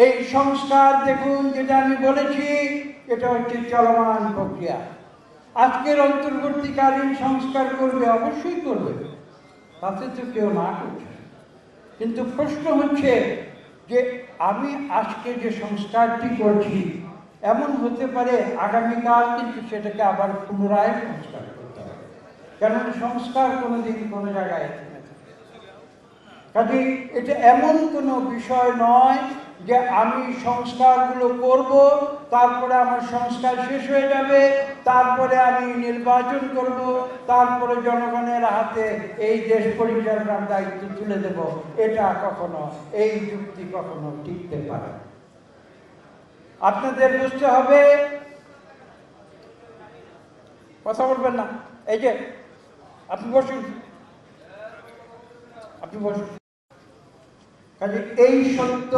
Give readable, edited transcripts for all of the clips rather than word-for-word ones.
এই সংস্কার দেখুন, যেটা আমি বলেছি, এটা হচ্ছে চলমান প্রক্রিয়া। আজকের অন্তর্বর্তীকালীন সংস্কার করবে, অবশ্যই করবে, তাতে তো কেউ না করছে। কিন্তু প্রশ্ন হচ্ছে যে আমি আজকে যে সংস্কারটি করছি, এমন হতে পারে আগামীকাল কিন্তু সেটাকে আবার পুনরায় সংস্কার করতে হবে, কারণ সংস্কার কোনোদিন কোনো জায়গায় থেমে থাকে। কাজে এটা এমন কোনো বিষয় নয় যে আমি সংস্কারগুলো করব, তারপরে আমার সংস্কার শেষ হয়ে যাবে, তারপরে আমি নির্বাচন করব, তারপরে জনগণের হাতে এই দেশ পরিচালনার দায়িত্ব তুলে দেব। এটা কখনো, এই যুক্তি কখনো টিকতে পারে না। আপনাদের বুঝতে হবে, কথা বলবেন না, এই যে আপনি বসুন, আপনি বসুন। কাজে এই সত্য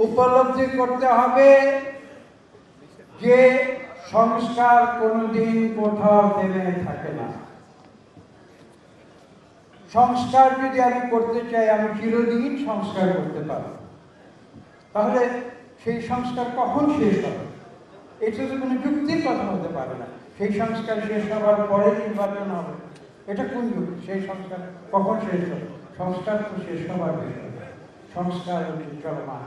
উপলব্ধি করতে হবে যে সংস্কার কোনোদিন কোথাও থেমে থাকে না। সংস্কার যদি আমি করতে চাই, আমি চিরদিন সংস্কার করতে পারব, তাহলে সেই সংস্কার কখন শেষ হবে? এটা তো কোনো যুক্তির কথা হতে পারে না। সেই সংস্কার শেষ হওয়ার পরে নির্বাচন হবে, এটা কোন যুক্তি? সেই সংস্কার কখন শেষ হবে? সংস্কার তো শেষ হওয়ার বিষয়, সংস্কার হচ্ছে চলমান।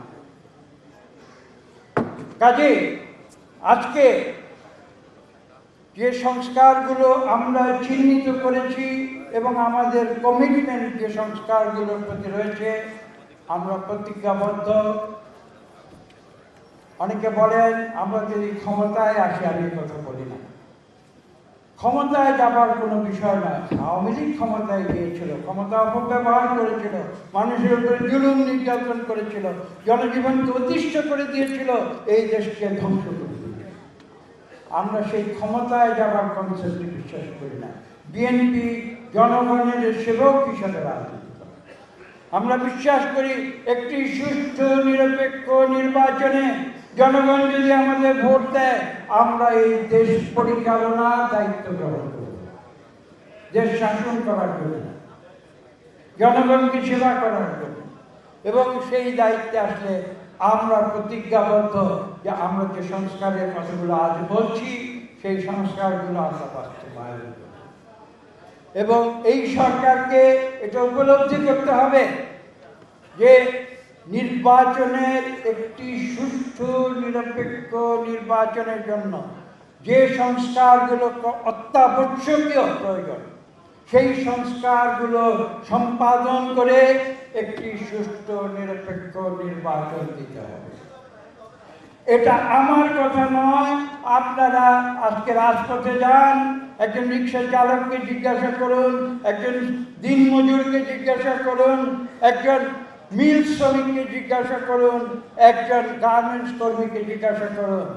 কাজে আজকে যে সংস্কারগুলো আমরা চিহ্নিত করেছি এবং আমাদের কমিটমেন্ট যে সংস্কারগুলোর প্রতি রয়েছে, আমরা প্রতিজ্ঞাবদ্ধ। অনেকে বলেন আমরা যদি ক্ষমতায় আসি, আমি কথা বলি না, ক্ষমতায় যাবার কোনো বিষয় নয়। আওয়ামী লীগ ক্ষমতায় গিয়েছিল, ক্ষমতা অপব্যবহার করেছিল, মানুষের উপরে জুলুম নির্যাতন করেছিল, জনজীবনকে অতিষ্ঠ করে দিয়েছিল, এই দেশকে ধ্বংস করে দিয়েছিল। আমরা সেই ক্ষমতায় যাবার কনসেপ্টে বিশ্বাস করি না। বিএনপি জনগণের সেবক হিসাবে রাজনীতি করে। আমরা বিশ্বাস করি একটি সুষ্ঠু নিরপেক্ষ নির্বাচনে জনগণ যদি আমাদের ভোট দেয়, আমরা এই দেশ পরিচালনার দায়িত্ব গ্রহণ করব, দেশ শাসন করার জন্য, জনগণকে সেবা করার জন্য। এবং সেই দায়িত্বে আসলে আমরা প্রতিজ্ঞাবদ্ধ যে আমরা যে সংস্কারের কথাগুলো আজ বলছি, সেই সংস্কারগুলো আমরা বাস্তবায়ন করব। এবং এই সরকারকে এটা উপলব্ধি করতে হবে যে নির্বাচনের একটি সুষ্ঠু নিরপেক্ষ নির্বাচনের জন্য যে সংস্কারগুলো অত্যাবশ্যকীয় প্রয়োজন, সেই সংস্কারগুলো সম্পাদন করে একটি সুষ্ঠু নিরপেক্ষ নির্বাচন দিতে হবে। এটা আমার কথা নয়। আপনারা আজকে রাজপথে যান, একজন রিক্সা চালককে জিজ্ঞাসা করুন, একজন দিনমজুরকে জিজ্ঞাসা করুন, একজন মিল শ্রমিককে জিজ্ঞাসা করুন, একজন গার্মেন্টস কর্মীকে জিজ্ঞাসা করুন,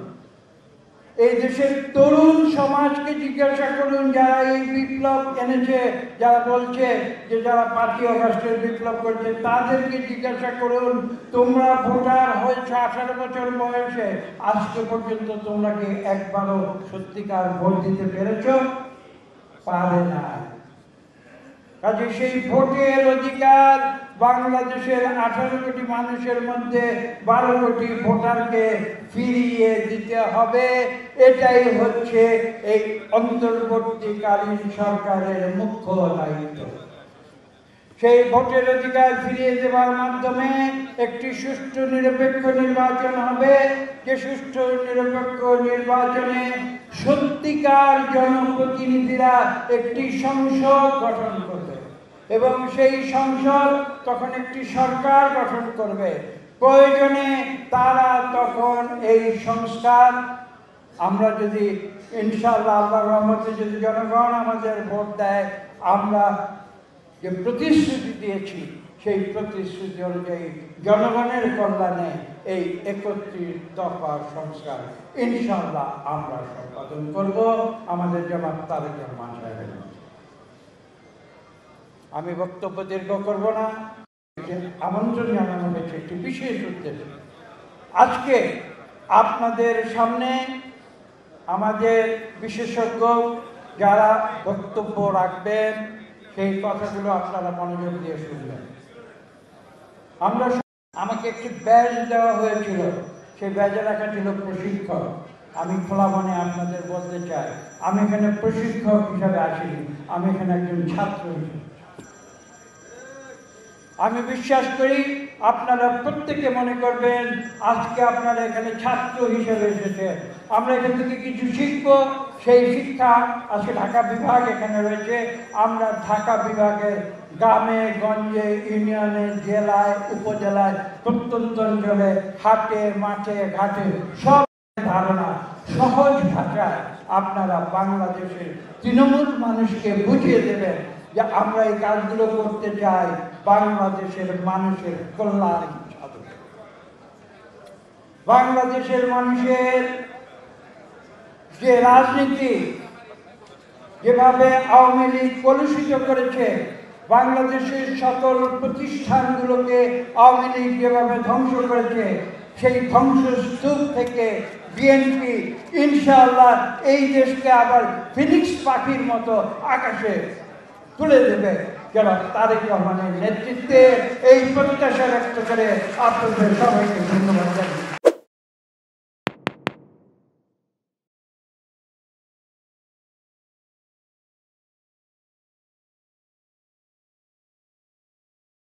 এই দেশের তরুণ সমাজকে জিজ্ঞাসা করুন, যারা এই বিপ্লব এনেছে, যারা বলছে যে যারা 5ই আগস্টের বিপ্লব করছে, তাদেরকে জিজ্ঞাসা করুন, তোমরা ভোটার হয়েছে 18 বছর বয়সে, আজকে পর্যন্ত তোমরা কি একবারও সত্যিকার ভোট দিতে পেরেছ? পারে না। কাজে সেই ভোটের অধিকার বাংলাদেশের 18 কোটি মানুষের মধ্যে 12 কোটি ভোটারকে ফিরিয়ে দিতে হবে। এটাই হচ্ছে এই অন্তর্বর্তীকালীন সরকারের মুখ্য দায়িত্ব। সেই ভোটের অধিকার ফিরিয়ে দেওয়ার মাধ্যমে একটি সুষ্ঠু নিরপেক্ষ নির্বাচন হবে, যে সুষ্ঠু নিরপেক্ষ নির্বাচনে সত্যিকার জনপ্রতিনিধিরা একটি সংসদ গঠন করবে এবং সেই সংসদ তখন একটি সরকার গঠন করবে। প্রয়োজনে তারা তখন এই সংস্কার, আমরা যদি ইনশাআল্লাহ আল্লাহর রহমতে যদি জনগণ আমাদের ভোট দেয়, আমরা যে প্রতিশ্রুতি দিয়েছি সেই প্রতিশ্রুতি অনুযায়ী জনগণের কল্যাণে এই 31 দফা সংস্কার ইনশাআল্লাহ আমরা সম্পাদন করব আমাদের জনাব তারেক রহমান সাহেবের। আমি বক্তব্য দীর্ঘ করব না। আমন্ত্রণ জানানো হয়েছে একটি বিশেষ উদ্দেশ্যে। আজকে আপনাদের সামনে আমাদের বিশেষজ্ঞ যারা বক্তব্য রাখবেন, সেই কথাগুলো আপনারা মনোযোগ দিয়ে শুনবেন। আমরা আমাকে একটি ব্যাজ দেওয়া হয়েছিল, সেই ব্যাজে লেখা ছিল প্রশিক্ষক। আমি খোলা মনে আপনাদের বলতে চাই, আমি এখানে প্রশিক্ষক হিসাবে আসিনি, আমি এখানে একজন ছাত্র হিসেবে। আমি বিশ্বাস করি আপনারা প্রত্যেকে মনে করবেন আজকে আপনারা এখানে ছাত্র হিসেবে এসেছেন, আমরা এখান থেকে কিছু শিখব। সেই শিক্ষা আজকে ঢাকা বিভাগ এখানে রয়েছে, আমরা ঢাকা বিভাগের গ্রামে গঞ্জে ইউনিয়নে জেলায় উপজেলায় প্রত্যন্ত অঞ্চলে হাটে মাঠে ঘাটে সব ধারণা সহজ ভাষায় আপনারা বাংলাদেশের তৃণমূল মানুষকে বুঝিয়ে দেবেন যে আমরা এই কাজগুলো করতে চাই বাংলাদেশের মানুষের কল্যাণ সাধনে। বাংলাদেশের মানুষের যে রাজনীতি যেভাবে আওয়ামী লীগ কলুষিত করেছে, বাংলাদেশের সকল প্রতিষ্ঠানগুলোকে আওয়ামী লীগ যেভাবে ধ্বংস করেছে, সেই ধ্বংসস্তূপ থেকে বিএনপি ইনশাআল্লাহ এই দেশকে আবার ফিনিক্স পাখির মতো আকাশে তুলে দেবে। জনাব তারেক রহমানের নেতৃত্বে এই প্রত্যাশা ব্যক্ত করে আপনাদের সবাইকে ধন্যবাদ জানাই।